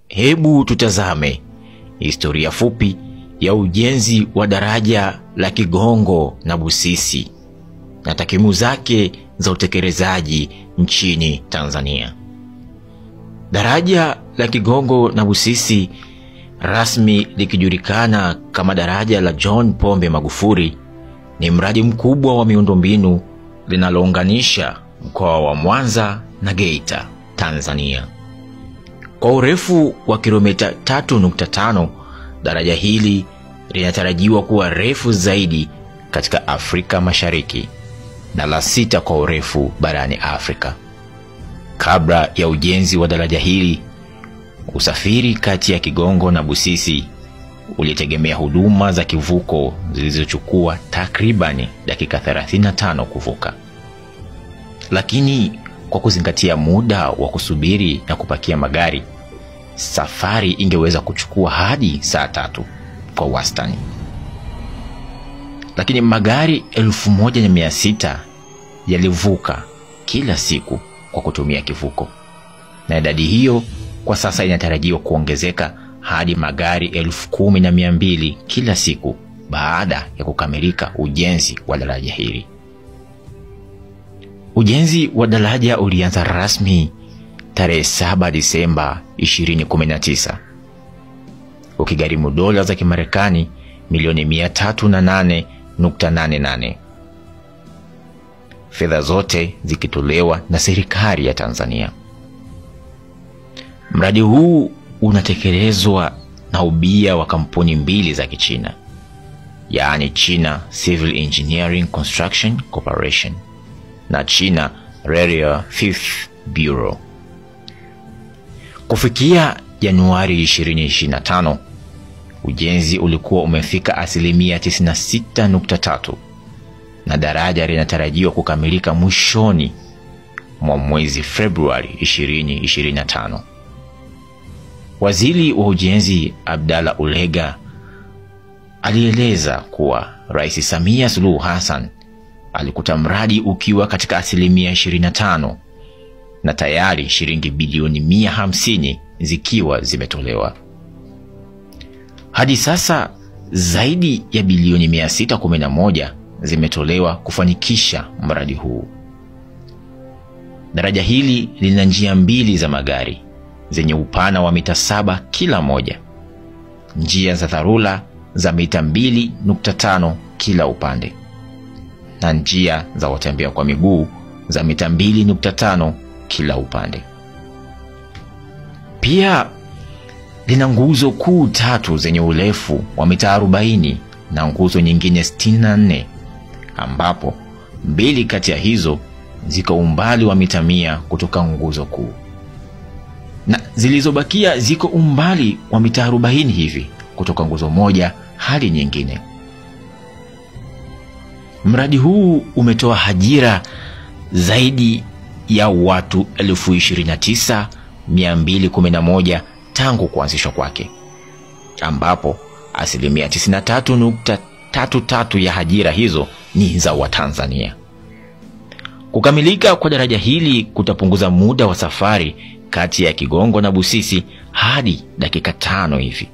hebu tutazame historia fupi ya ujenzi wa daraja la Kigongo na Busisi na takwimu zake za utekelezaji nchini Tanzania. Daraja la Kigongo na Busisi, rasmi likijulikana kama daraja la John Pombe Magufuli, ni mradi mkubwa wa miundombinu linalounganisha mkoa wa Mwanza na Geita, Tanzania. Kwa urefu wa kilomita 3.5, daraja hili linatarajiwa kuwa refu zaidi katika Afrika Mashariki na la 6 kwa urefu barani Afrika. Kabla ya ujenzi wa daraja hili, usafiri kati ya Kigongo na Busisi ulitegemea huduma za kivuko zilizochukua takribani dakika 35 kuvuka. Lakini kwa kuzingatia muda wa kusubiri na kupakia magari, safari ingeweza kuchukua hadi saa 3 kwa wastani. Lakini magari 1600 yalivuka kila siku kwa kutumia kivuko, na idadi hiyo kwa sasa inatarajiwa kuongezeka hadi magari 10,200 kila siku baada ya kukamilika ujenzi wa daraja hili. Ujenzi wa daraja ulianza rasmi tarehe 7 Disemba 2019, ukigharimu dola za Kimarekani milioni 308.88, fedha zote zikitolewa na serikali ya Tanzania. Mradi huu unatekelezwa na ubia wa kampuni mbili za Kichina, yaani China Civil Engineering Construction Corporation na China Railway Fifth Bureau. Kufikia Januari 2025, ujenzi ulikuwa umefika asilimia 96.3 na daraja linatarajiwa kukamilika mwishoni mwa mwezi Februari 2025. Waziri wa Ujenzi Abdalla Ulega alieleza kuwa Rais Samia Suluhu Hassan alikuta mradi ukiwa katika asilimia 25 na tayari shilingi bilioni 150 zikiwa zimetolewa. Hadi sasa zaidi ya bilioni 611 zimetolewa kufanikisha mradi huu. Daraja hili lina njia mbili za magari zenye upana wa mita 7 kila moja, njia za dharura za mita 2.5 kila upande, na njia za watembea kwa miguu za mita 2.5 kila upande. Pia lina nguzo kuu 3 zenye urefu wa mita 40 na nguzo nyingine 64, ambapo 2 kati ya hizo ziko umbali wa mita 100 kutoka nguzo kuu, na zilizobakia ziko umbali wa mita 40 hivi kutoka nguzo moja hadi nyingine. Mradi huu umetoa ajira zaidi ya watu 29,211 tangu kuanzishwa kwake, ambapo asilimia 93.33 ya ajira hizo ni za Watanzania. Kukamilika kwa daraja hili kutapunguza muda wa safari kati ya Kigongo na Busisi hadi dakika 5 hivi,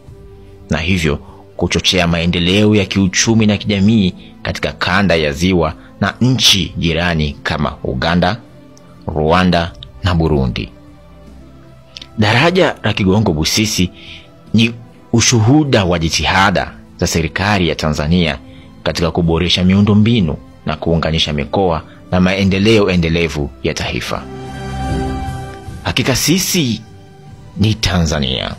na hivyo kuchochea maendeleo ya kiuchumi na kijamii katika kanda ya Ziwa na nchi jirani kama Uganda, Rwanda na Burundi. Daraja la Kigongo Busisi ni ushuhuda wa jitihada za serikali ya Tanzania katika kuboresha miundombinu na kuunganisha mikoa na maendeleo endelevu ya taifa. Hakika sisi ni Tanzania.